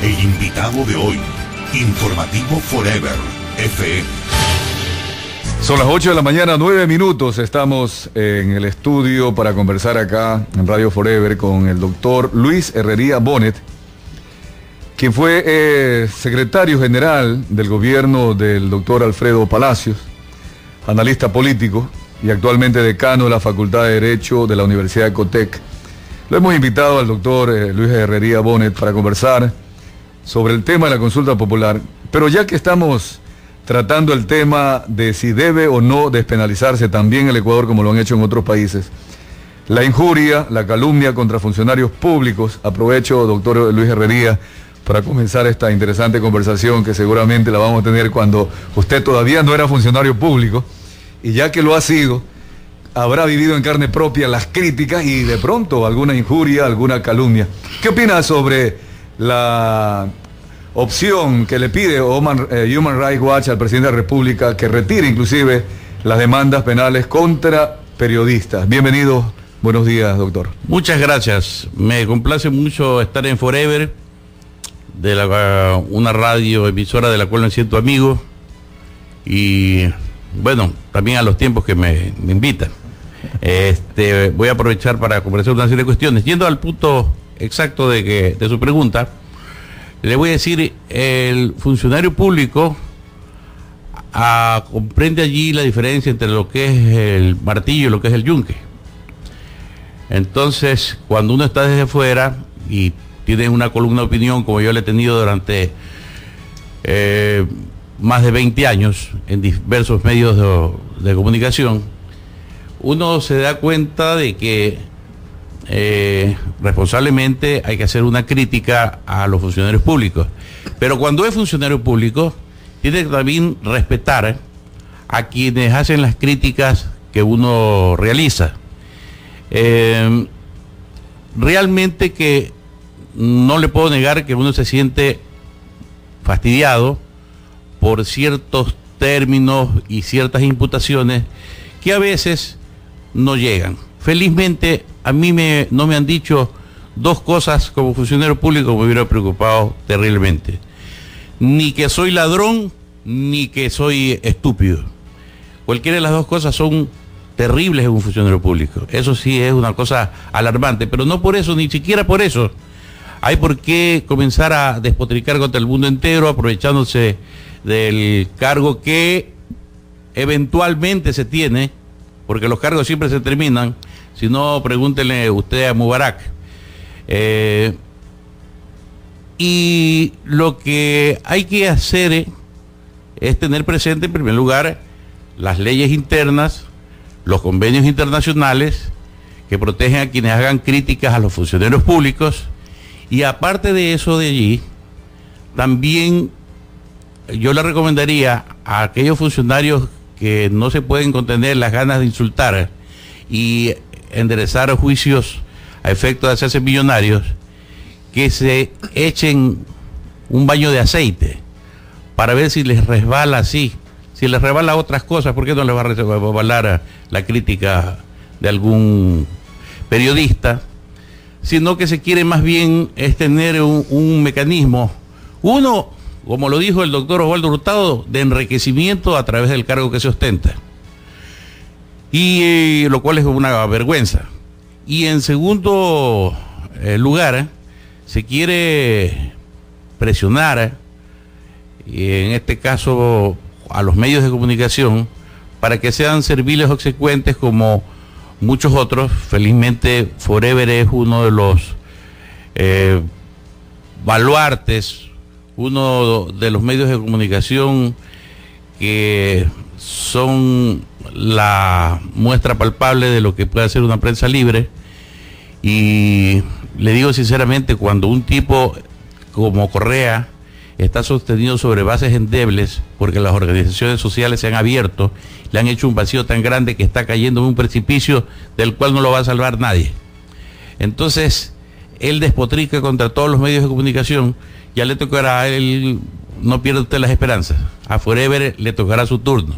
El invitado de hoy, Informativo Forever FM. Son las 8 de la mañana, 9 minutos. Estamos en el estudio para conversar acá en Radio Forever con el doctor Luis Herrería Bonet, quien fue secretario general del gobierno del doctor Alfredo Palacios, analista político y actualmente decano de la Facultad de Derecho de la Universidad de Cotec. Lo hemos invitado al doctor Luis Herrería Bonet para conversar sobre el tema de la consulta popular, pero ya que estamos tratando el tema de si debe o no despenalizarse también en el Ecuador como lo han hecho en otros países, la injuria, la calumnia contra funcionarios públicos, aprovecho, doctor Luis Herrería, para comenzar esta interesante conversación que seguramente la vamos a tener cuando usted todavía no era funcionario público, y ya que lo ha sido, habrá vivido en carne propia las críticas y de pronto alguna injuria, alguna calumnia. ¿Qué opina sobre la opción que le pide Human Rights Watch al presidente de la República que retire inclusive las demandas penales contra periodistas? Bienvenido, buenos días, doctor. Muchas gracias, me complace mucho estar en Forever, de una radio emisora de la cual me siento amigo, y bueno, también a los tiempos que me invitan. Voy a aprovechar para conversar una serie de cuestiones. Yendo al punto exacto de su pregunta, le voy a decir, el funcionario público comprende allí la diferencia entre lo que es el martillo y lo que es el yunque. Entonces, cuando uno está desde fuera y tiene una columna de opinión, como yo la he tenido durante más de 20 años en diversos medios de comunicación, uno se da cuenta de que responsablemente hay que hacer una crítica a los funcionarios públicos, pero cuando es funcionario público tiene que también respetar a quienes hacen las críticas que uno realiza. Realmente que no le puedo negar que uno se siente fastidiado por ciertos términos y ciertas imputaciones que a veces no llegan. Felizmente a mí no me han dicho dos cosas como funcionario público que me hubiera preocupado terriblemente: ni que soy ladrón ni que soy estúpido. Cualquiera de las dos cosas son terribles en un funcionario público. Eso sí es una cosa alarmante, pero no por eso, ni siquiera por eso hay por qué comenzar a despotricar contra el mundo entero, aprovechándose del cargo que eventualmente se tiene, porque los cargos siempre se terminan. Si no, pregúntenle usted a Mubarak. Y lo que hay que hacer es tener presente, en primer lugar, las leyes internas, los convenios internacionales que protegen a quienes hagan críticas a los funcionarios públicos. Y aparte de eso de allí, también yo le recomendaría a aquellos funcionarios que no se pueden contener las ganas de insultar y enderezar juicios a efecto de hacerse millonarios, que se echen un baño de aceite para ver si les resbala así. Si les resbala otras cosas, ¿por qué no les va a resbalar la crítica de algún periodista? Sino que se quiere más bien es tener un mecanismo, uno, como lo dijo el doctor Osvaldo Hurtado, de enriquecimiento a través del cargo que se ostenta, y lo cual es una vergüenza. Y en segundo lugar, se quiere presionar, y en este caso a los medios de comunicación, para que sean serviles obsecuentes como muchos otros. Felizmente Forever es uno de los baluartes, uno de los medios de comunicación que son la muestra palpable de lo que puede hacer una prensa libre. Y le digo sinceramente, cuando un tipo como Correa está sostenido sobre bases endebles, porque las organizaciones sociales se han abierto, le han hecho un vacío tan grande que está cayendo en un precipicio del cual no lo va a salvar nadie. Entonces, él despotrica contra todos los medios de comunicación. Ya le tocará a él, no pierda usted las esperanzas. A Forever le tocará su turno.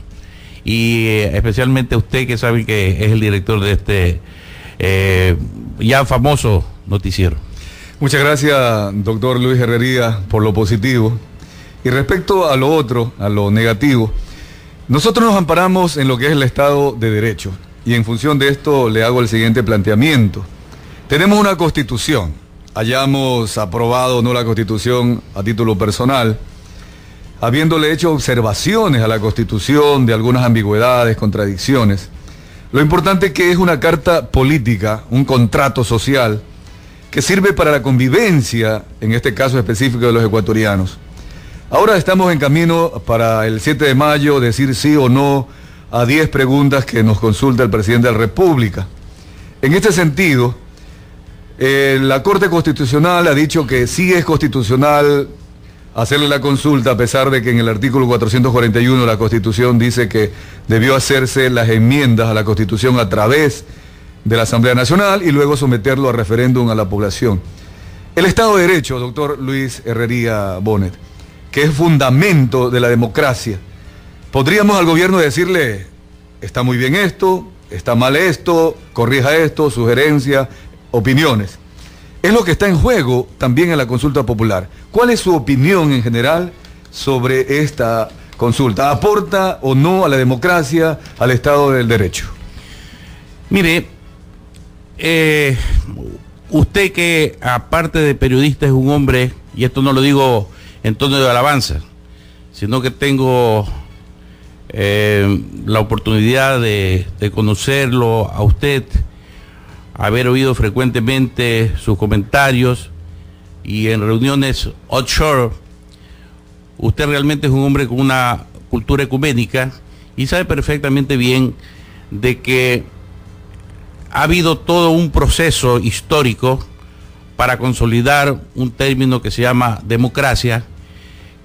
Y especialmente a usted, que sabe que es el director de este ya famoso noticiero. Muchas gracias, doctor Luis Herrería, por lo positivo. Y respecto a lo otro, a lo negativo, nosotros nos amparamos en lo que es el Estado de Derecho. Y en función de esto le hago el siguiente planteamiento. Tenemos una Constitución. Hayamos aprobado o no la Constitución a título personal, habiéndole hecho observaciones a la Constitución de algunas ambigüedades, contradicciones. Lo importante es que es una carta política, un contrato social, que sirve para la convivencia, en este caso específico de los ecuatorianos. Ahora estamos en camino para el 7 de mayo decir sí o no a 10 preguntas que nos consulta el presidente de la República. En este sentido, la Corte Constitucional ha dicho que sí es constitucional hacerle la consulta, a pesar de que en el artículo 441 de la Constitución dice que debió hacerse las enmiendas a la Constitución a través de la Asamblea Nacional y luego someterlo a referéndum a la población. El Estado de Derecho, doctor Luis Herrería Bonet, que es fundamento de la democracia, podríamos al gobierno decirle, está muy bien esto, está mal esto, corrija esto, sugerencias, opiniones. Es lo que está en juego también en la consulta popular. ¿Cuál es su opinión en general sobre esta consulta? ¿Aporta o no a la democracia, al Estado del Derecho? Mire, usted que aparte de periodista es un hombre, y esto no lo digo en tono de alabanza, sino que tengo la oportunidad de conocerlo a usted, haber oído frecuentemente sus comentarios y en reuniones offshore. Usted realmente es un hombre con una cultura ecuménica y sabe perfectamente bien de que ha habido todo un proceso histórico para consolidar un término que se llama democracia,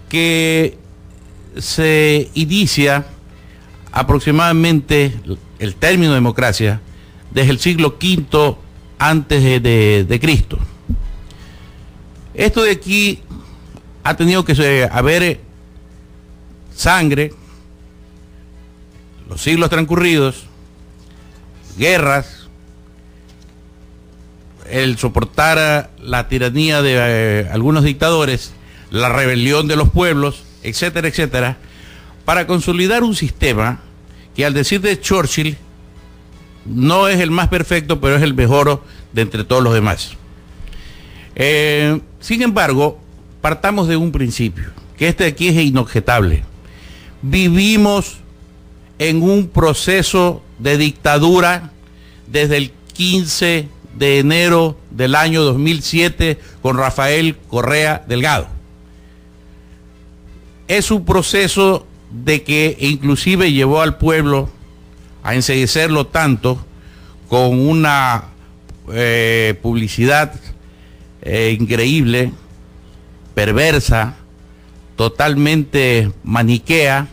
que se inicia aproximadamente el término democracia desde el siglo V antes de Cristo. Esto de aquí ha tenido que haber sangre, los siglos transcurridos, guerras, el soportar la tiranía de algunos dictadores, la rebelión de los pueblos, etcétera, etcétera, para consolidar un sistema que, al decir de Churchill, no es el más perfecto, pero es el mejor de entre todos los demás. Sin embargo, partamos de un principio, que este aquí es inobjetable. Vivimos en un proceso de dictadura desde el 15 de enero del año 2007 con Rafael Correa Delgado. Es un proceso de que inclusive llevó al pueblo a enceguecerlo tanto con una publicidad increíble, perversa, totalmente maniquea,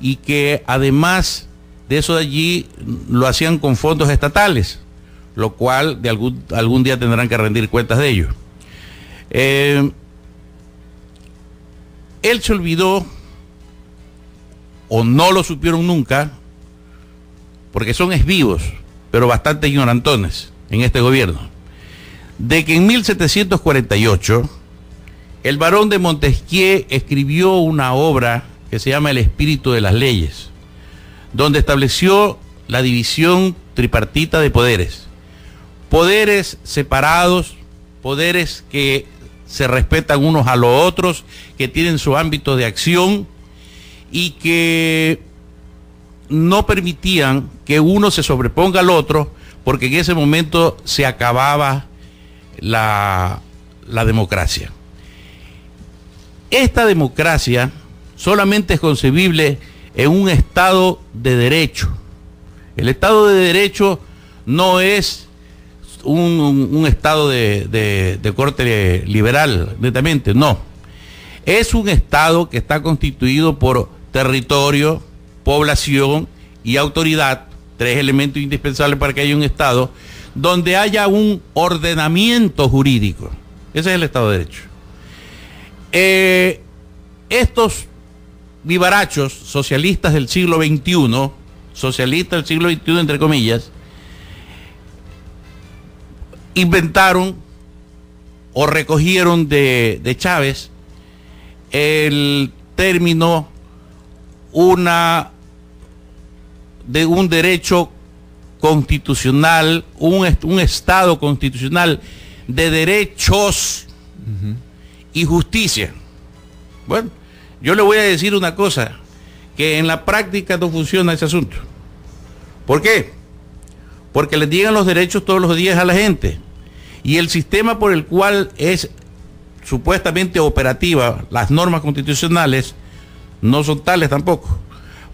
y que además de eso de allí lo hacían con fondos estatales, lo cual de algún día tendrán que rendir cuentas de ello. Él se olvidó, o no lo supieron nunca, porque son vivos, pero bastante ignorantones en este gobierno, de que en 1748 el barón de Montesquieu escribió una obra que se llama El espíritu de las leyes, donde estableció la división tripartita de poderes. Poderes separados, poderes que se respetan unos a los otros, que tienen su ámbito de acción y que no permitían que uno se sobreponga al otro, porque en ese momento se acababa la democracia. Esta democracia solamente es concebible en un Estado de Derecho. El Estado de Derecho no es un Estado de corte liberal, netamente, no. Es un Estado que está constituido por territorio, población y autoridad, tres elementos indispensables para que haya un Estado, donde haya un ordenamiento jurídico. Ese es el Estado de Derecho. Estos vivarachos socialistas del siglo XXI, socialistas del siglo XXI entre comillas, inventaron o recogieron de Chávez el término de un derecho constitucional, un Estado constitucional de derechos y justicia. Bueno, yo le voy a decir una cosa, que en la práctica no funciona ese asunto. ¿Por qué? Porque le llegan los derechos todos los días a la gente, y el sistema por el cual es supuestamente operativa las normas constitucionales no son tales tampoco,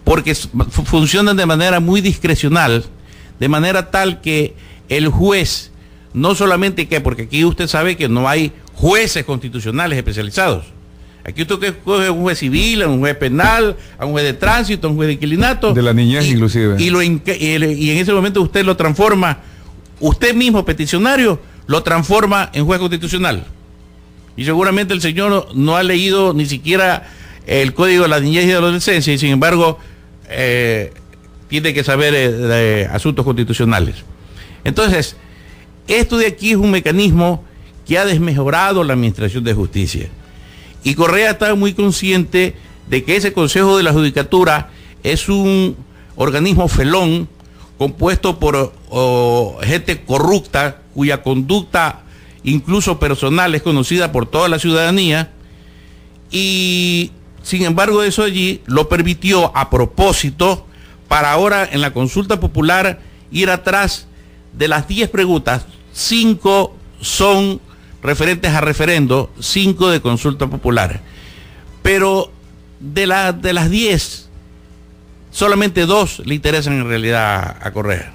porque funcionan de manera muy discrecional, de manera tal que el juez, no solamente que, porque aquí usted sabe que no hay jueces constitucionales especializados. Aquí usted coge a un juez civil, a un juez penal, a un juez de tránsito, a un juez de inquilinato. De la niñez inclusive. Y en ese momento usted lo transforma, usted mismo peticionario, lo transforma en juez constitucional. Y seguramente el señor no ha leído ni siquiera el Código de la Niñez y de la Adolescencia, y sin embargo tiene que saber de asuntos constitucionales. Entonces, esto de aquí es un mecanismo que ha desmejorado la administración de justicia. Y Correa está muy consciente de que ese Consejo de la Judicatura es un organismo felón compuesto por gente corrupta, cuya conducta incluso personal es conocida por toda la ciudadanía, y sin embargo eso allí lo permitió a propósito para ahora en la consulta popular ir atrás de las 10 preguntas. 5 son referentes a referendo, 5 de consulta popular, pero de las 10 solamente 2 le interesan en realidad a Correa,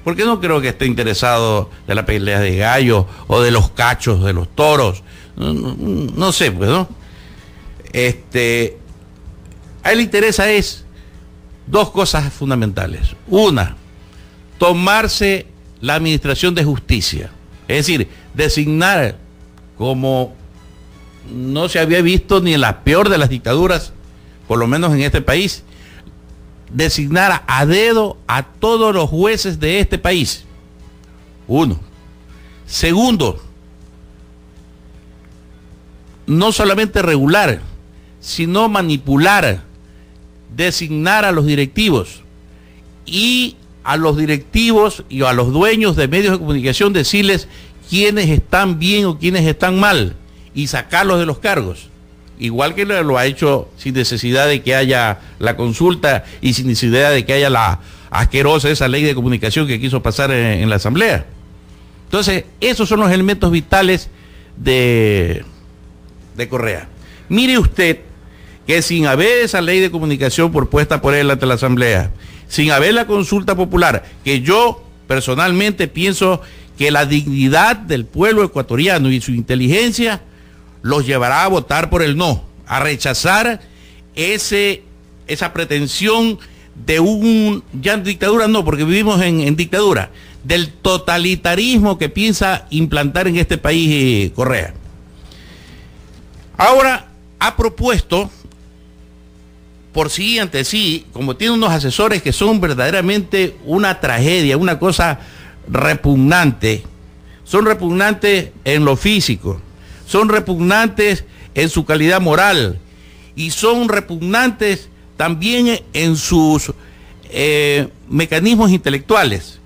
porque no creo que esté interesado de la pelea de gallos o de los cachos de los toros, no sé, pues, ¿no? A él le interesa es 2 cosas fundamentales. Una, tomarse la administración de justicia, es decir, designar, como no se había visto ni en la peor de las dictaduras, por lo menos en este país, designar a dedo a todos los jueces de este país. Uno. Segundo, no solamente regular, sino manipular, designar a los directivos, y a los directivos y a los dueños de medios de comunicación decirles quiénes están bien o quiénes están mal, y sacarlos de los cargos, igual que lo ha hecho sin necesidad de que haya la consulta y sin necesidad de que haya la asquerosa esa ley de comunicación que quiso pasar en la Asamblea. Entonces, esos son los elementos vitales de Correa. Mire usted que sin haber esa ley de comunicación propuesta por él ante la Asamblea, sin haber la consulta popular, que yo personalmente pienso que la dignidad del pueblo ecuatoriano y su inteligencia los llevará a votar por el no, a rechazar esa pretensión de ya en dictadura no, porque vivimos en dictadura, del totalitarismo que piensa implantar en este país Correa. Ahora ha propuesto, por sí ante sí, como tiene unos asesores que son verdaderamente una tragedia, una cosa repugnante, son repugnantes en lo físico, son repugnantes en su calidad moral, y son repugnantes también en sus mecanismos intelectuales.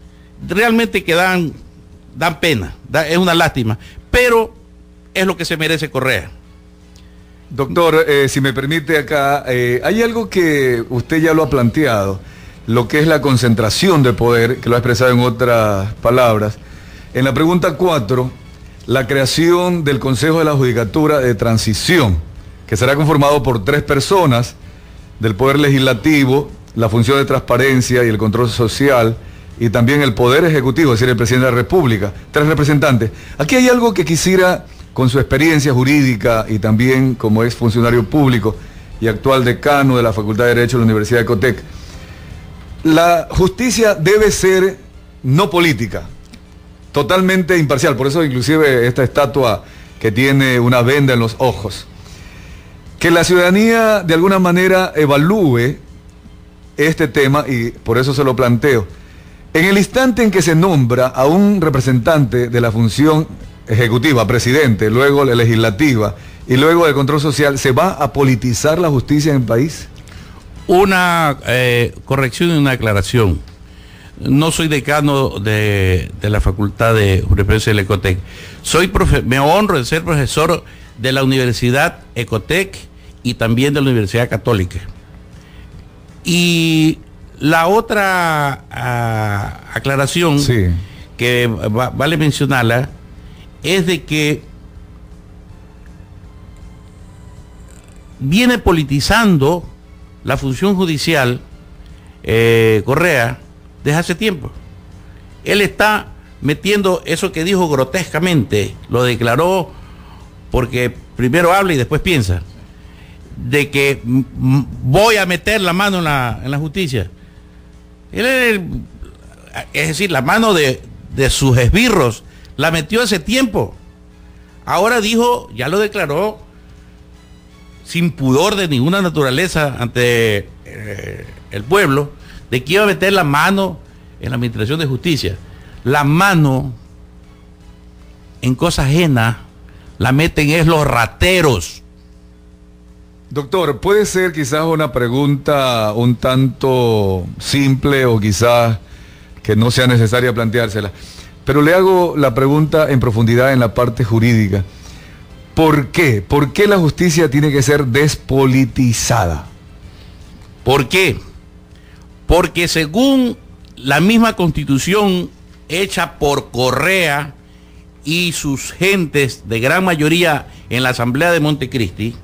Realmente que dan pena, es una lástima, pero es lo que se merece Correa. Doctor, si me permite acá, hay algo que usted ya lo ha planteado, lo que es la concentración de poder, que lo ha expresado en otras palabras. En la pregunta 4, la creación del Consejo de la Judicatura de Transición, que será conformado por 3 personas del Poder Legislativo, la función de transparencia y el control social, y también el Poder Ejecutivo, es decir, el Presidente de la República, 3 representantes. Aquí hay algo que quisiera, con su experiencia jurídica y también como es funcionario público y actual decano de la Facultad de Derecho de la Universidad de Ecotec, la justicia debe ser no política, totalmente imparcial. Por eso inclusive esta estatua que tiene una venda en los ojos. Que la ciudadanía de alguna manera evalúe este tema, y por eso se lo planteo. En el instante en que se nombra a un representante de la función ejecutiva, presidente, luego la legislativa y luego el control social, ¿se va a politizar la justicia en el país? Una corrección y una aclaración. No soy decano de la Facultad de Jurisprudencia del Ecotec. Me honro de ser profesor de la Universidad Ecotec y también de la Universidad Católica. Y la otra aclaración sí, que vale mencionarla es de que viene politizando la función judicial Correa desde hace tiempo. Él está metiendo eso que dijo grotescamente, lo declaró porque primero habla y después piensa, de que voy a meter la mano en la justicia. Él, es decir, la mano de sus esbirros la metió hace tiempo. Ahora dijo, ya lo declaró, sin pudor de ninguna naturaleza ante el pueblo, de que iba a meter la mano en la administración de justicia. La mano en cosas ajenas la meten es los rateros. Doctor, puede ser quizás una pregunta un tanto simple o quizás que no sea necesaria planteársela, pero le hago la pregunta en profundidad en la parte jurídica. ¿Por qué? ¿Por qué la justicia tiene que ser despolitizada? ¿Por qué? Porque según la misma Constitución hecha por Correa y sus gentes de gran mayoría en la Asamblea de Montecristi,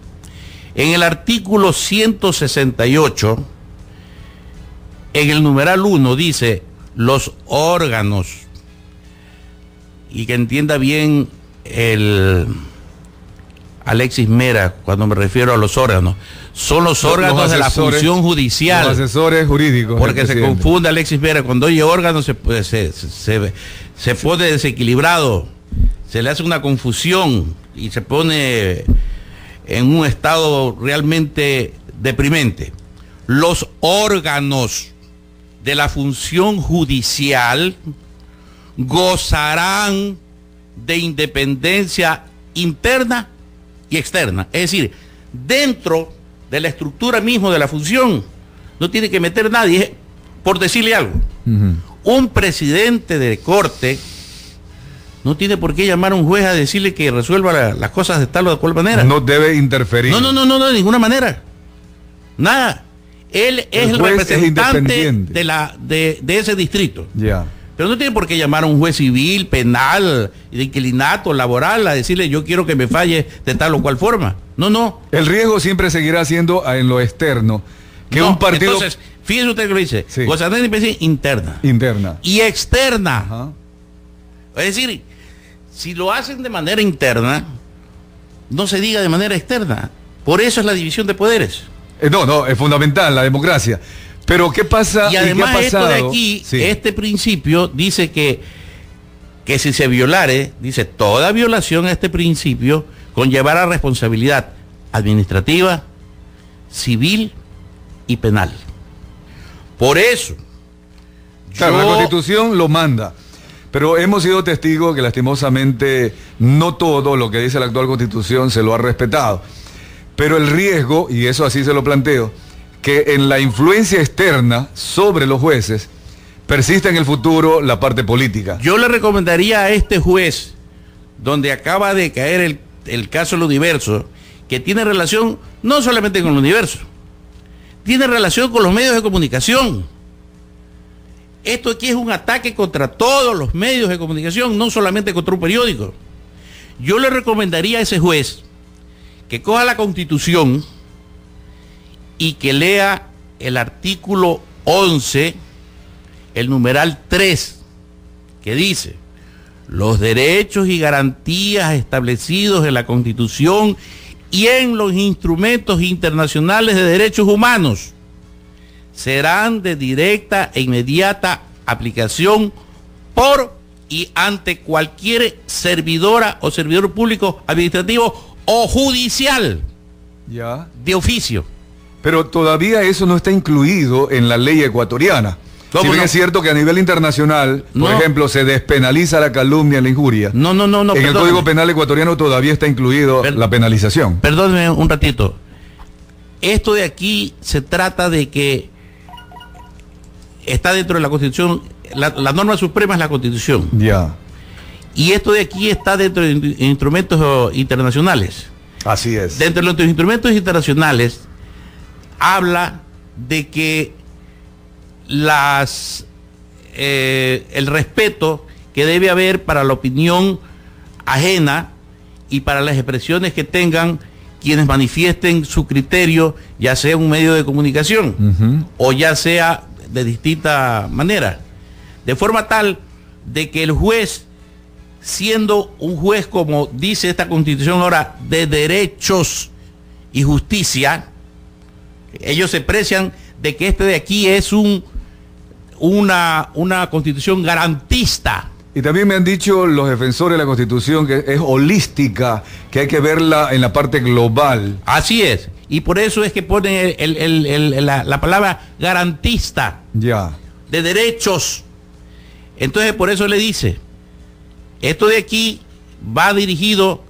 en el artículo 168, en el numeral 1 dice los órganos, y que entienda bien el Alexis Mera cuando me refiero a los órganos, son los órganos de la función judicial. Los asesores jurídicos. Porque se confunde Alexis Mera, cuando oye órganos se pone desequilibrado, se le hace una confusión y se pone en un estado realmente deprimente. Los órganos de la función judicial gozarán de independencia interna y externa. Es decir, dentro de la estructura misma de la función no tiene que meter nadie, por decirle algo. Un presidente de corte no tiene por qué llamar a un juez a decirle que resuelva las cosas de tal o de cual manera. No debe interferir. No, de ninguna manera. Nada. Él es el representante de ese distrito. Ya. Pero no tiene por qué llamar a un juez civil, penal, de inquilinato, laboral, a decirle yo quiero que me falle de tal o cual forma. No. El riesgo siempre seguirá siendo en lo externo. Que un partido... Entonces, fíjese usted que lo dice. Sí. Gozará de independencia interna. Interna. Y externa. Ajá. Es decir, si lo hacen de manera interna, no se diga de manera externa. Por eso es la división de poderes. No, es fundamental la democracia. Pero ¿qué pasa? Y además ¿qué ha pasado? esto de aquí, sí, este principio dice que si se violare, dice toda violación a este principio conllevará responsabilidad administrativa, civil y penal. Por eso, claro, la Constitución lo manda. Pero hemos sido testigos que lastimosamente no todo lo que dice la actual Constitución se lo ha respetado. Pero el riesgo, y eso así se lo planteo, que en la influencia externa sobre los jueces persista en el futuro la parte política. Yo le recomendaría a este juez, donde acaba de caer el caso del Universo, que tiene relación no solamente con el Universo, tiene relación con los medios de comunicación. Esto aquí es un ataque contra todos los medios de comunicación, no solamente contra un periódico. Yo le recomendaría a ese juez que coja la Constitución y que lea el artículo 11, el numeral 3, que dice: los derechos y garantías establecidos en la Constitución y en los instrumentos internacionales de derechos humanos serán de directa e inmediata aplicación por y ante cualquier servidora o servidor público, administrativo o judicial, ya, de oficio. Pero todavía eso no está incluido en la ley ecuatoriana. Si bien es cierto que a nivel internacional, por ejemplo, se despenaliza la calumnia, la injuria. No. En el Código Penal ecuatoriano todavía está incluido la penalización. Perdóneme un ratito. Esto de aquí se trata de que está dentro de la Constitución, la norma suprema es la Constitución. Ya. Y esto de aquí está dentro de instrumentos internacionales. Así es. Dentro de los instrumentos internacionales habla de que el respeto que debe haber para la opinión ajena y para las expresiones que tengan quienes manifiesten su criterio, ya sea un medio de comunicación o ya sea de distinta manera, de forma tal de que el juez, siendo un juez, como dice esta Constitución ahora, de derechos y justicia, ellos se precian de que este de aquí es una Constitución garantista. Y también me han dicho los defensores de la Constitución que es holística, que hay que verla en la parte global. Así es, y por eso es que ponen la palabra garantista, ya, de derechos. Entonces por eso le dice, esto de aquí va dirigido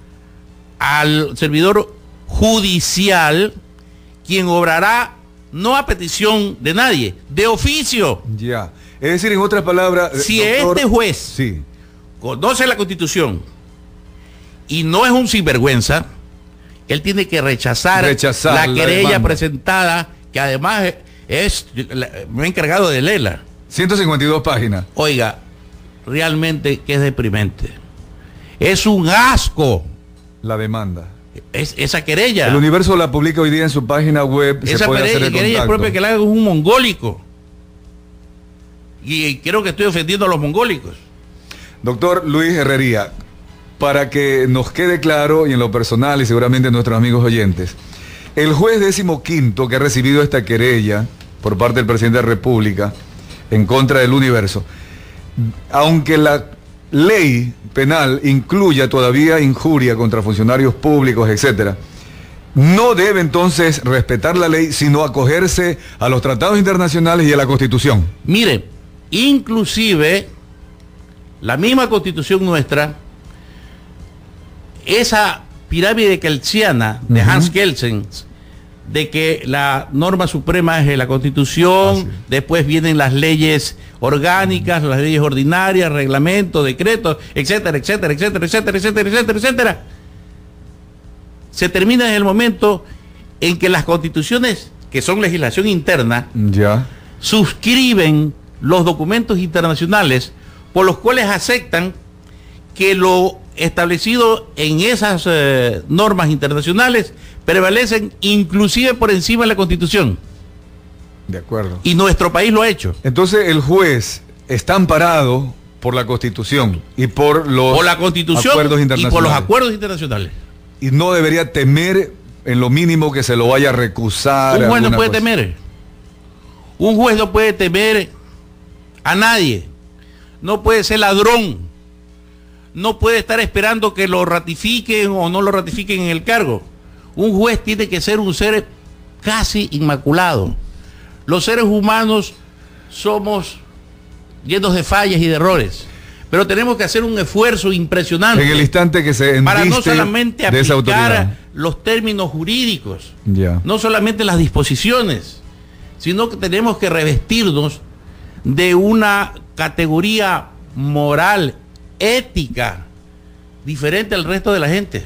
al servidor judicial, quien obrará no a petición de nadie, de oficio. Ya. Es decir, en otras palabras, si doctor, este juez sí, conoce la Constitución y no es un sinvergüenza, él tiene que rechazar la querella presentada, que además me he encargado de leerla. 152 páginas. Oiga, realmente que es deprimente. Es un asco. La demanda. Es esa querella. El Universo la publica hoy día en su página web. Esa querella es propia que la haga un mongólico. Y creo que estoy ofendiendo a los mongólicos. Doctor Luis Herrería, para que nos quede claro, y en lo personal y seguramente nuestros amigos oyentes, el juez 15º que ha recibido esta querella por parte del presidente de la República en contra del Universo, aunque la ley penal incluya todavía injuria contra funcionarios públicos, etcétera, no debe entonces respetar la ley, sino acogerse a los tratados internacionales y a la Constitución. Mire, inclusive la misma Constitución nuestra, esa pirámide kelsiana de Hans Kelsen, de que la norma suprema es la Constitución, después vienen las leyes orgánicas, las leyes ordinarias, reglamentos, decretos, etcétera, etcétera, etcétera, etcétera, etcétera, etcétera, etcétera. Se termina en el momento en que las constituciones, que son legislación interna, ya, suscriben los documentos internacionales por los cuales aceptan que lo establecido en esas normas internacionales prevalecen inclusive por encima de la Constitución. De acuerdo. Y nuestro país lo ha hecho. Entonces el juez está amparado por la Constitución y por los acuerdos internacionales. Y por los acuerdos internacionales. Y no debería temer en lo mínimo que se lo vaya a recusar. Un juez no puede temer. Un juez no puede temer a nadie. No puede ser ladrón. No puede estar esperando que lo ratifiquen o no lo ratifiquen en el cargo. Un juez tiene que ser un ser casi inmaculado. Los seres humanos somos llenos de fallas y de errores, pero tenemos que hacer un esfuerzo impresionante en el instante que se para no solamente aplicar los términos jurídicos, no solamente las disposiciones, sino que tenemos que revestirnos de una categoría moral, ética, diferente al resto de la gente.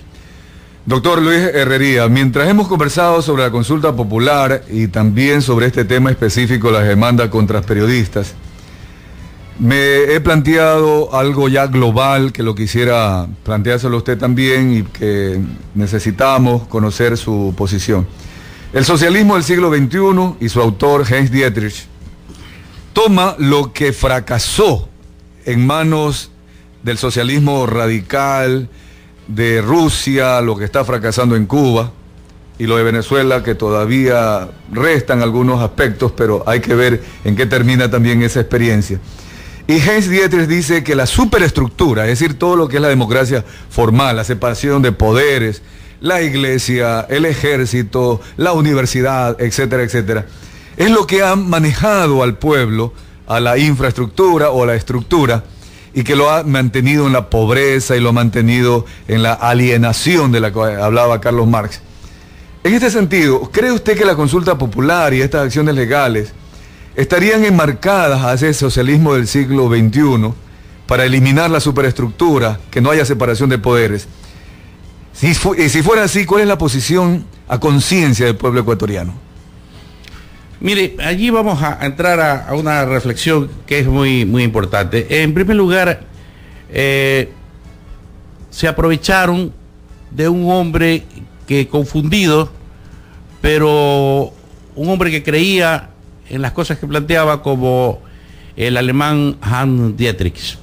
Doctor Luis Herrería, mientras hemos conversado sobre la consulta popular y también sobre este tema específico, las demandas contra periodistas, me he planteado algo ya global que lo quisiera planteárselo a usted también y que necesitamos conocer su posición. El socialismo del siglo XXI y su autor Heinz Dietrich toma lo que fracasó en manos del socialismo radical de Rusia, lo que está fracasando en Cuba y lo de Venezuela, que todavía restan algunos aspectos, pero hay que ver en qué termina también esa experiencia. Y Heinz Dietrich dice que la superestructura, es decir, todo lo que es la democracia formal, la separación de poderes, la iglesia, el ejército, la universidad, etcétera, etcétera, es lo que ha manejado al pueblo a la infraestructura o a la estructura, y que lo ha mantenido en la pobreza y lo ha mantenido en la alienación de la que hablaba Carlos Marx. En este sentido, ¿cree usted que la consulta popular y estas acciones legales estarían enmarcadas hacia el socialismo del siglo XXI para eliminar la superestructura, que no haya separación de poderes? Si fuera así, ¿cuál es la posición a conciencia del pueblo ecuatoriano? Mire, allí vamos a entrar a una reflexión que es muy, muy importante. En primer lugar, se aprovecharon de un hombre que confundido, pero un hombre que creía en las cosas que planteaba, como el alemán Hans Dietrich.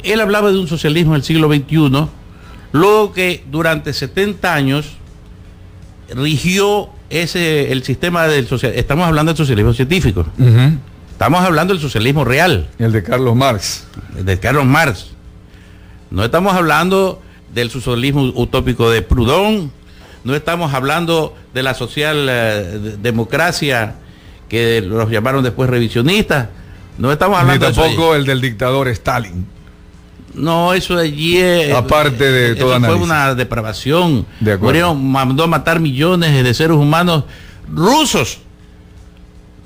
Él hablaba de un socialismo del siglo XXI, luego que durante 70 años rigió el sistema del socialismo. Estamos hablando del socialismo científico. Estamos hablando del socialismo real. El de Carlos Marx. El de Carlos Marx. No estamos hablando del socialismo utópico de Proudhon. No estamos hablando de la socialdemocracia que los llamaron después revisionistas. No estamos hablando ni tampoco el del dictador Stalin. No, eso de allí es... Aparte de toda análisis. Fue una depravación. De acuerdo. Mandó a matar millones de seres humanos rusos.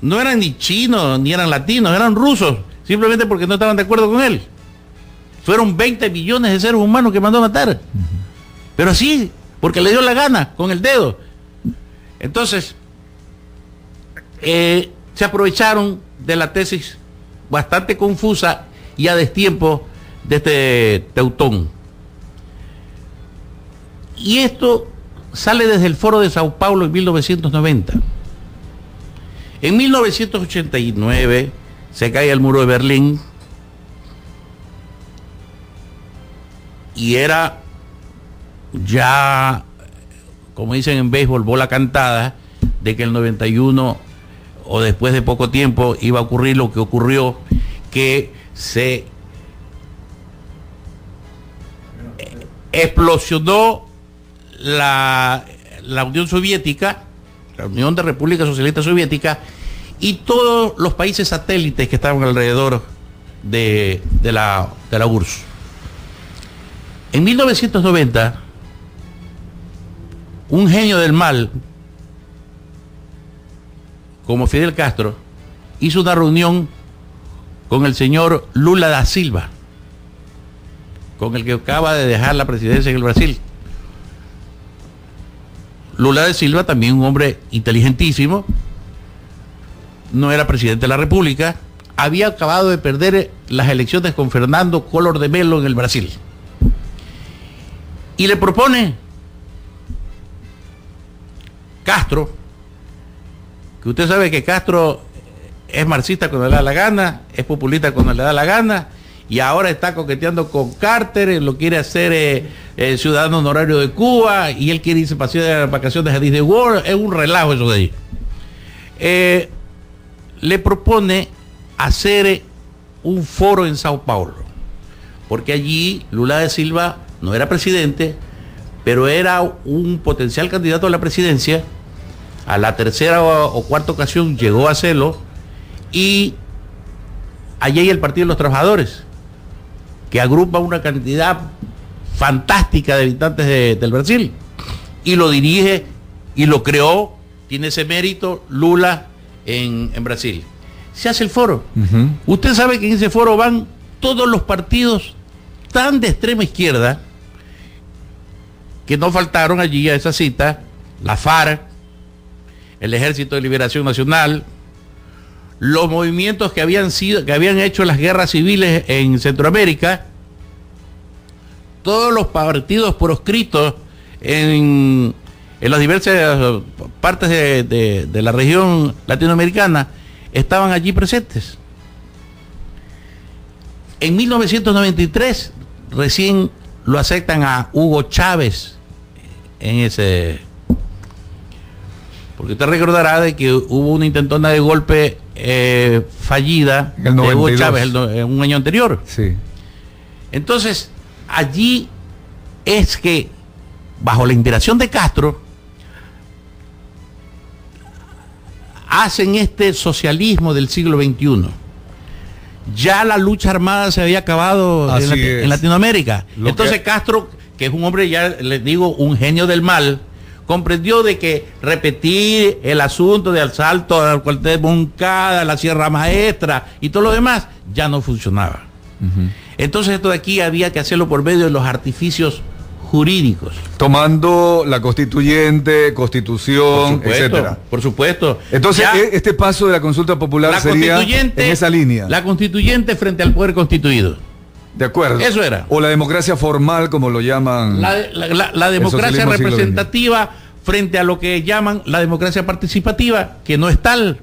No eran ni chinos, ni eran latinos, eran rusos. Simplemente porque no estaban de acuerdo con él. Fueron 20 millones de seres humanos que mandó a matar. Pero sí, porque le dio la gana, con el dedo. Entonces, se aprovecharon de la tesis bastante confusa y a destiempo de este Teutón. Y esto sale desde el Foro de Sao Paulo en 1990. En 1989 se cae el muro de Berlín y era ya, como dicen en béisbol, bola cantada de que el 91 o después de poco tiempo iba a ocurrir lo que ocurrió, que se explosionó la Unión Soviética, la Unión de Repúblicas Socialistas Soviéticas, y todos los países satélites que estaban alrededor de la URSS. En 1990, un genio del mal, como Fidel Castro, hizo una reunión con el señor Lula da Silva, con el que acaba de dejar la presidencia en el Brasil. Lula da Silva, también un hombre inteligentísimo, no era presidente de la República, había acabado de perder las elecciones con Fernando Collor de Mello en el Brasil. Y le propone Castro, que usted sabe que Castro es marxista cuando le da la gana, es populista cuando le da la gana, y ahora está coqueteando con Carter, lo quiere hacer ciudadano honorario de Cuba, y él quiere irse de vacaciones a Disney World. Es un relajo eso de ahí. Le propone hacer un foro en Sao Paulo, porque allí Lula da Silva no era presidente, pero era un potencial candidato a la presidencia. A la tercera o cuarta ocasión llegó a hacerlo, y allí hay el Partido de los Trabajadores, que agrupa una cantidad fantástica de habitantes del Brasil, y lo dirige y lo creó, tiene ese mérito Lula en Brasil. Se hace el foro. Usted sabe que en ese foro van todos los partidos tan de extrema izquierda que no faltaron allí a esa cita: la FARC, el Ejército de Liberación Nacional, los movimientos que habían hecho las guerras civiles en Centroamérica, todos los partidos proscritos en las diversas partes de la región latinoamericana estaban allí presentes. En 1993 recién lo aceptan a Hugo Chávez en ese... Porque usted recordará de que hubo una intentona de golpe fallida de Hugo Chávez en un año anterior. Sí. Entonces, allí es que, bajo la inspiración de Castro, hacen este socialismo del siglo XXI. Ya la lucha armada se había acabado en Latinoamérica. Entonces Castro, que es un hombre, ya les digo, un genio del mal, comprendió de que repetir el asunto de asalto al cuartel de Moncada, la Sierra Maestra y todo lo demás, ya no funcionaba. Entonces esto de aquí había que hacerlo por medio de los artificios jurídicos. Tomando la constituyente, constitución, etcétera. Por supuesto. Entonces, ya, este paso de la consulta popular sería en esa línea. La constituyente frente al poder constituido. De acuerdo. Eso era. O la democracia formal, como lo llaman. La democracia representativa frente a lo que llaman la democracia participativa, que no es tal.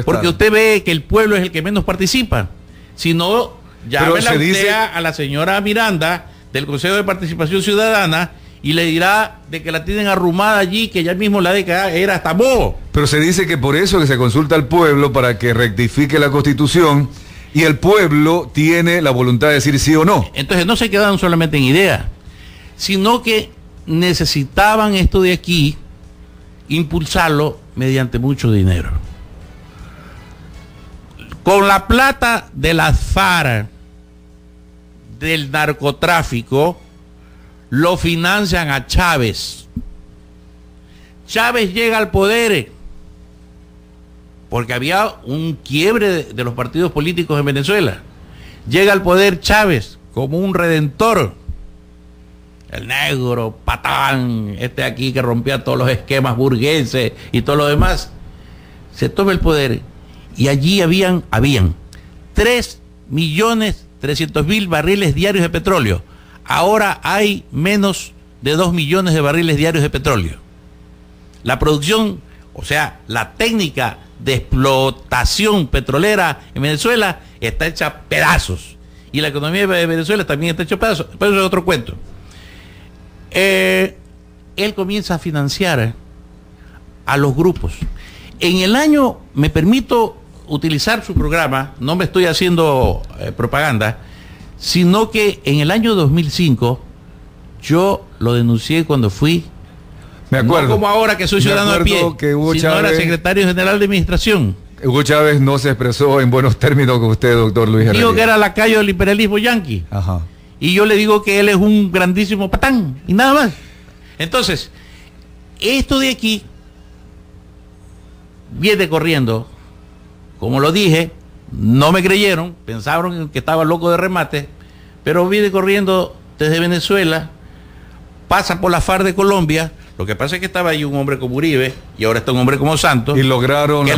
Porque usted ve que el pueblo es el que menos participa. Si no, llámela usted a la señora Miranda del Consejo de Participación Ciudadana y le dirá de que la tienen arrumada allí, que ya mismo la década era hasta bobo. Pero se dice que por eso que se consulta al pueblo para que rectifique la Constitución y el pueblo tiene la voluntad de decir sí o no. Entonces no se quedaron solamente en idea, sino que necesitaban esto de aquí impulsarlo mediante mucho dinero. Con la plata de las FARC, del narcotráfico, lo financian a Chávez. Chávez llega al poder porque había un quiebre de los partidos políticos en Venezuela. Llega al poder Chávez como un redentor, el negro patán, este aquí que rompía todos los esquemas burgueses y todo lo demás. Se toma el poder y allí habían 3.300.000 barriles diarios de petróleo. Ahora hay menos de 2 millones de barriles diarios de petróleo. La producción, o sea, la técnica de explotación petrolera en Venezuela está hecha a pedazos. Y la economía de Venezuela también está hecha a pedazos. Pero eso es otro cuento. Él comienza a financiar a los grupos. En el año, me permito utilizar su programa, no me estoy haciendo propaganda, sino que en el año 2005 yo lo denuncié cuando fui, me acuerdo, no como ahora que soy ciudadano a pie, que Hugo sino Chávez, era secretario general de administración. Hugo Chávez no se expresó en buenos términos con usted, doctor Luis Herrería. Dijo que era lacayo del imperialismo yanqui. Ajá. Y yo le digo que él es un grandísimo patán y nada más. Entonces, esto de aquí viene corriendo. Como lo dije, no me creyeron, pensaron que estaba loco de remate, pero viene corriendo desde Venezuela, pasa por la FARC de Colombia. Lo que pasa es que estaba ahí un hombre como Uribe y ahora está un hombre como Santos. Y lograron que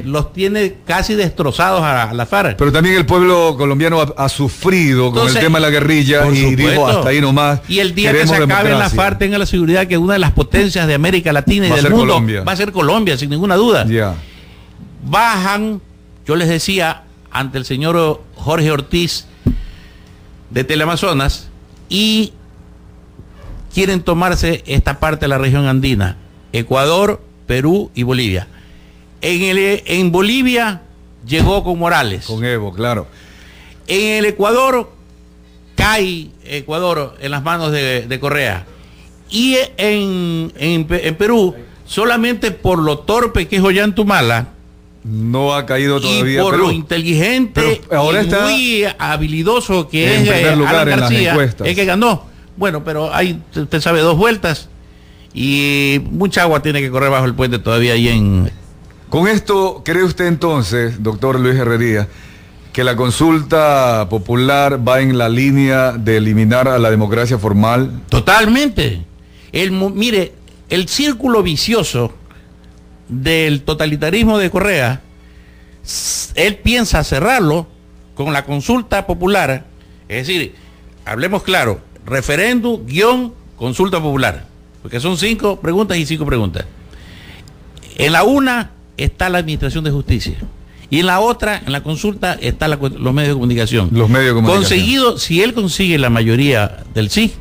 los tiene casi destrozados a la FARC. Pero también el pueblo colombiano ha sufrido con el tema de la guerrilla y dijo hasta ahí nomás. Y el día que se acabe la FARC, tenga la seguridad que una de las potencias de América Latina y del mundo va a ser Colombia, sin ninguna duda. Yeah. Bajan, yo les decía, ante el señor Jorge Ortiz de Teleamazonas y quieren tomarse esta parte de la región andina, Ecuador, Perú y Bolivia. En Bolivia llegó con Morales. Con Evo, claro. En el Ecuador cae Ecuador en las manos de Correa. Y en Perú, solamente por lo torpe que es Ollantumala, no ha caído todavía. Y por lo inteligente ahora y muy habilidoso que es Alan García, es que ganó. Bueno, pero hay, usted sabe, 2 vueltas y mucha agua tiene que correr bajo el puente todavía ahí en... Con esto, ¿cree usted entonces, doctor Luis Herrería, que la consulta popular va en la línea de eliminar a la democracia formal? Totalmente. Mire, el círculo vicioso del totalitarismo de Correa, él piensa cerrarlo con la consulta popular. Es decir, hablemos claro, referéndum / consulta popular, porque son 5 preguntas y 5 preguntas. En la una está la administración de justicia y en la otra, en la consulta, está los medios de comunicación. Los medios de comunicación. Si él consigue la mayoría del sí,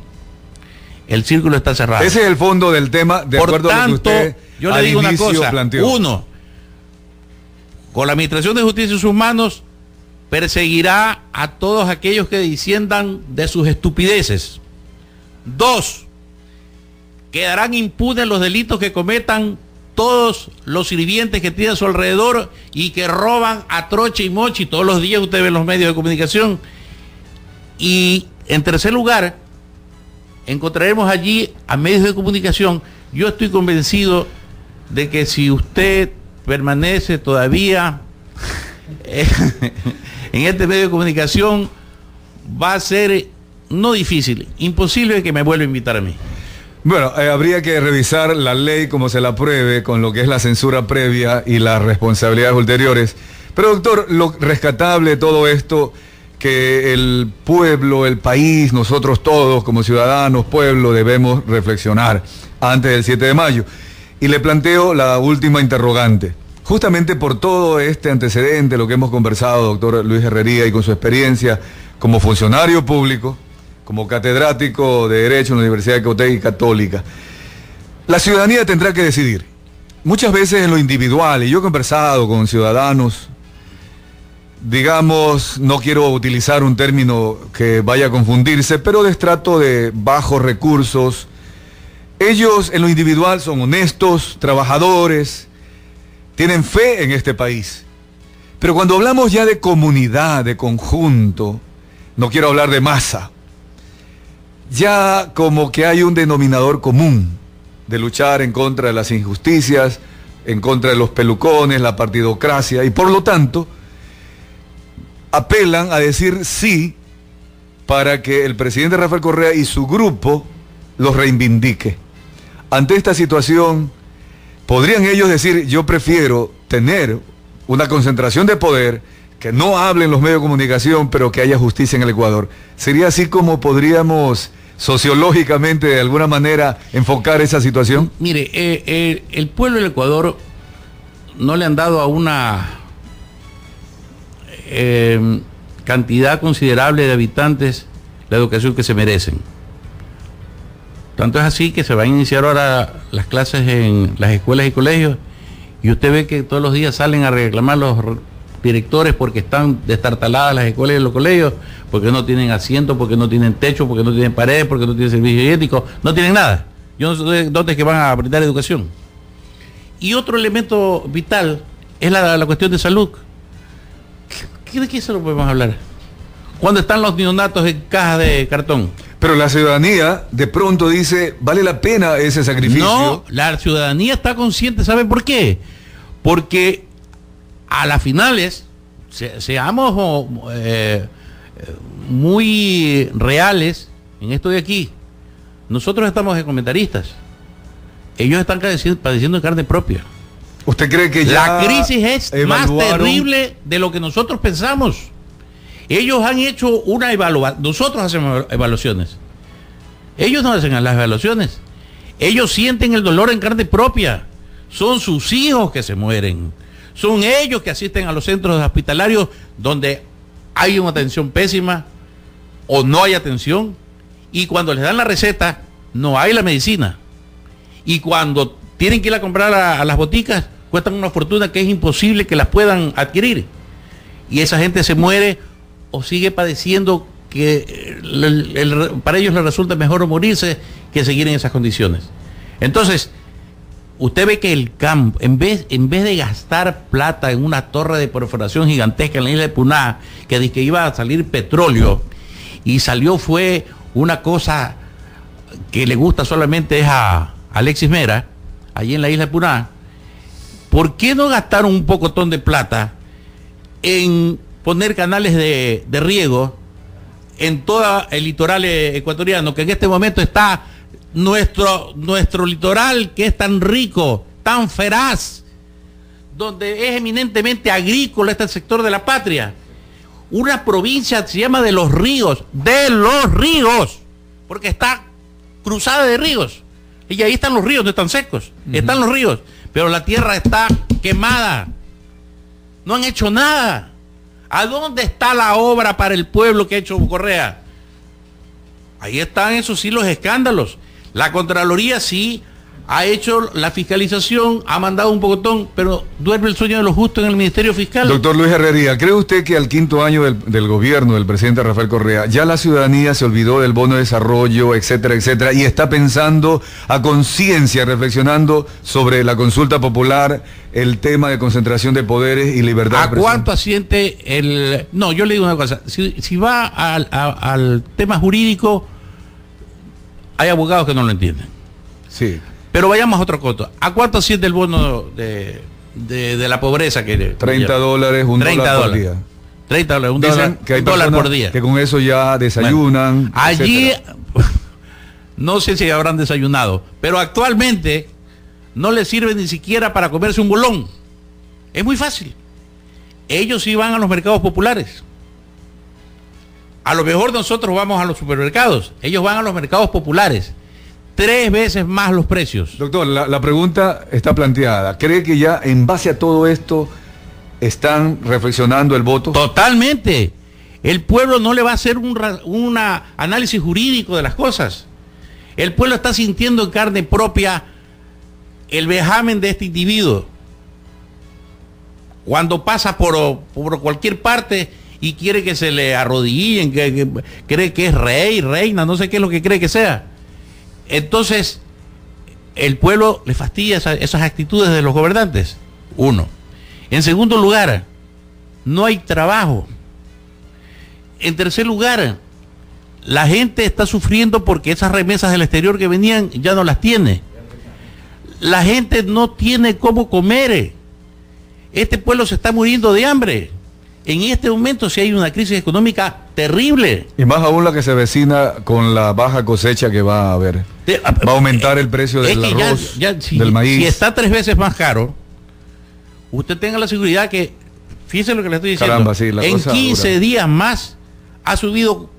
el círculo está cerrado. Ese es el fondo del tema, de acuerdo a lo que usted yo le digo una cosa, planteó. 1, con la administración de justicia en sus manos, perseguirá a todos aquellos que disiendan de sus estupideces. 2, quedarán impunes los delitos que cometan todos los sirvientes que tiene a su alrededor y que roban a troche y moche. Todos los días usted ve en los medios de comunicación. Y en tercer lugar, encontraremos allí a medios de comunicación. Yo estoy convencido de que si usted permanece todavía en este medio de comunicación, va a ser, no difícil, imposible que me vuelva a invitar a mí. Bueno, habría que revisar la ley como se la apruebe con lo que es la censura previa y las responsabilidades ulteriores. Pero doctor, lo rescatable de todo esto, que el pueblo, el país, nosotros todos como ciudadanos, pueblo, debemos reflexionar antes del 7 de mayo. Y le planteo la última interrogante. Justamente por todo este antecedente, lo que hemos conversado, doctor Luis Herrería, y con su experiencia como funcionario público, como catedrático de Derecho en la Universidad de Cotey Católica, la ciudadanía tendrá que decidir. Muchas veces en lo individual, y yo he conversado con ciudadanos, digamos, no quiero utilizar un término que vaya a confundirse, pero de estrato de bajos recursos. Ellos en lo individual son honestos, trabajadores, tienen fe en este país. Pero cuando hablamos ya de comunidad, de conjunto, no quiero hablar de masa, ya como que hay un denominador común de luchar en contra de las injusticias, en contra de los pelucones, la partidocracia, y por lo tanto apelan a decir sí para que el presidente Rafael Correa y su grupo los reivindique. Ante esta situación, ¿podrían ellos decir, yo prefiero tener una concentración de poder, que no hablen los medios de comunicación, pero que haya justicia en el Ecuador? ¿Sería así como podríamos sociológicamente de alguna manera enfocar esa situación? Mire, el pueblo del Ecuador no le han dado a una cantidad considerable de habitantes la educación que se merecen. Tanto es así que se van a iniciar ahora las clases en las escuelas y colegios, y usted ve que todos los días salen a reclamar los directores porque están destartaladas las escuelas y los colegios, porque no tienen asiento, porque no tienen techo, porque no tienen paredes, porque no tienen servicio higiénico, no tienen nada. Yo no sé dónde es que van a brindar educación. Y otro elemento vital es la cuestión de salud. ¿De qué se lo podemos hablar? Cuando están los neonatos en cajas de cartón. Pero la ciudadanía de pronto dice, ¿vale la pena ese sacrificio? No, la ciudadanía está consciente, ¿sabe por qué? Porque a las finales, seamos muy reales en esto de aquí. Nosotros estamos de comentaristas. Ellos están padeciendo de carne propia. ¿Usted cree que ya la crisis es más terrible de lo que nosotros pensamos? Ellos han hecho una evaluación. Nosotros hacemos evaluaciones. Ellos no hacen las evaluaciones. Ellos sienten el dolor en carne propia. Son sus hijos que se mueren. Son ellos que asisten a los centros hospitalarios donde hay una atención pésima o no hay atención. Y cuando les dan la receta, no hay la medicina. Y cuando tienen que ir a comprar a las boticas, cuestan una fortuna que es imposible que las puedan adquirir. Y esa gente se muere o sigue padeciendo, que para ellos les resulta mejor morirse que seguir en esas condiciones. Entonces, usted ve que el campo, en vez de gastar plata en una torre de perforación gigantesca en la isla de Puná, que dice que iba a salir petróleo, y salió fue una cosa que le gusta solamente es a Alexis Mera, allí en la isla de Puná, ¿por qué no gastaron un pocotón de plata en poner canales de riego en todo el litoral ecuatoriano, que en este momento está nuestro litoral, que es tan rico, tan feraz, donde es eminentemente agrícola, este sector de la patria? Una provincia se llama de los ríos, porque está cruzada de ríos, y ahí están los ríos, no están secos, están los ríos, pero la tierra está quemada, no han hecho nada. ¿A dónde está la obra para el pueblo que ha hecho Correa? Ahí están, esos sí, los escándalos. La Contraloría sí ha hecho la fiscalización, ha mandado un pocotón, pero duerme el sueño de los justos en el Ministerio Fiscal. Doctor Luis Herrería, ¿cree usted que al quinto año del gobierno del presidente Rafael Correa ya la ciudadanía se olvidó del bono de desarrollo, etcétera, etcétera, y está pensando a conciencia, reflexionando sobre la consulta popular, el tema de concentración de poderes y libertad de ¿A expresión? cuánto asiente el...? No, yo le digo una cosa, si va al tema jurídico, hay abogados que no lo entienden. Sí. Pero vayamos a otro costo. ¿A cuánto asciende el bono de la pobreza? Que $30, $1 por día. $30, Dicen que hay $1 por personas día. que con eso ya desayunan. Bueno, allí, etcétera. no sé si habrán desayunado, pero actualmente no les sirve ni siquiera para comerse un bolón. Es muy fácil. Ellos sí van a los mercados populares. A lo mejor nosotros vamos a los supermercados. Ellos van a los mercados populares. 3 veces más los precios. Doctor, la pregunta está planteada. ¿Cree que ya en base a todo esto están reflexionando el voto? Totalmente. El pueblo no le va a hacer un análisis jurídico de las cosas. El pueblo está sintiendo en carne propia el vejamen de este individuo. Cuando pasa por cualquier parte y quiere que se le arrodillen, que cree que es rey, reina, no sé qué es lo que cree que sea. Entonces, el pueblo le fastidia esas actitudes de los gobernantes. Uno. En segundo lugar, no hay trabajo. En tercer lugar, la gente está sufriendo porque esas remesas del exterior que venían ya no las tiene. La gente no tiene cómo comer. Este pueblo se está muriendo de hambre. En este momento sí hay una crisis económica terrible. Y más aún la que se vecina con la baja cosecha que va a haber. Va a aumentar el precio del arroz, del maíz. Si está 3 veces más caro, usted tenga la seguridad que, fíjese lo que le estoy diciendo, caramba, sí, en 15 días más ha subido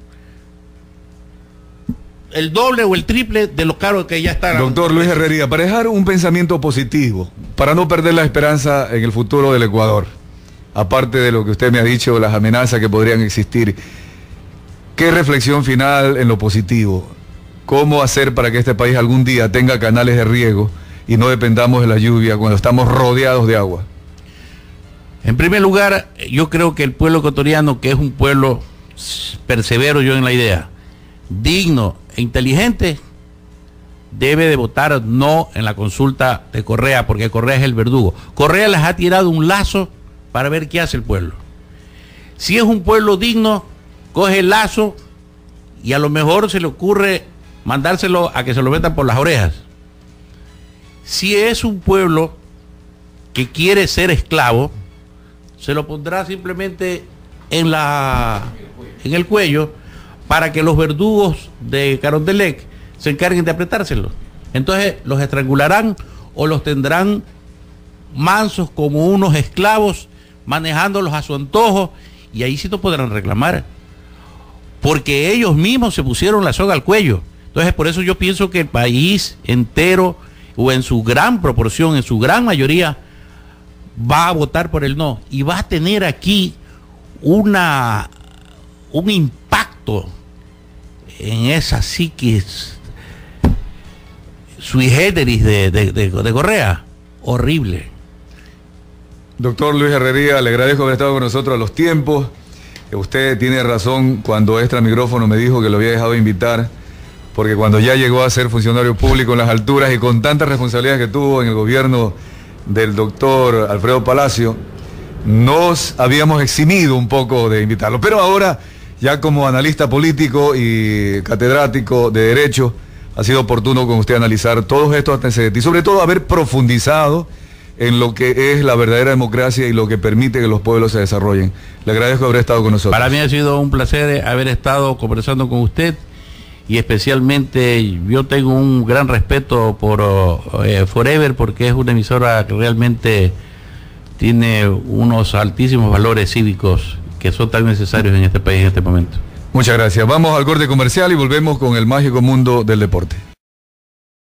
el doble o el triple de lo caro que ya está. Doctor Luis Herrería, para dejar un pensamiento positivo, para no perder la esperanza en el futuro del Ecuador, aparte de lo que usted me ha dicho, las amenazas que podrían existir, ¿qué reflexión final en lo positivo? ¿Cómo hacer para que este país algún día tenga canales de riego y no dependamos de la lluvia cuando estamos rodeados de agua? En primer lugar, yo creo que el pueblo ecuatoriano, que es un pueblo, persevero yo en la idea, digno e inteligente, debe de votar no en la consulta de Correa, porque Correa es el verdugo. Correa les ha tirado un lazo para ver qué hace el pueblo. Si es un pueblo digno, coge el lazo y a lo mejor se le ocurre mandárselo a que se lo metan por las orejas. Si es un pueblo que quiere ser esclavo, se lo pondrá simplemente en el cuello para que los verdugos de Carondelet se encarguen de apretárselo. Entonces los estrangularán o los tendrán mansos como unos esclavos, manejándolos a su antojo, y ahí sí no podrán reclamar, porque ellos mismos se pusieron la soga al cuello. Entonces por eso yo pienso que el país entero, o en su gran proporción, en su gran mayoría, va a votar por el no, y va a tener aquí un impacto en esa psiquis sui generis de Correa, horrible. Doctor Luis Herrería, le agradezco haber estado con nosotros a los tiempos. Usted tiene razón cuando extra micrófono me dijo que lo había dejado invitar, porque cuando ya llegó a ser funcionario público en las alturas y con tantas responsabilidades que tuvo en el gobierno del doctor Alfredo Palacio, nos habíamos eximido un poco de invitarlo. Pero ahora, ya como analista político y catedrático de Derecho, ha sido oportuno con usted analizar todos estos antecedentes y sobre todo haber profundizado en lo que es la verdadera democracia y lo que permite que los pueblos se desarrollen. Le agradezco haber estado con nosotros. Para mí ha sido un placer haber estado conversando con usted, y especialmente yo tengo un gran respeto por Forever, porque es una emisora que realmente tiene unos altísimos valores cívicos que son tan necesarios en este país en este momento. Muchas gracias. Vamos al corte comercial y volvemos con el mágico mundo del deporte.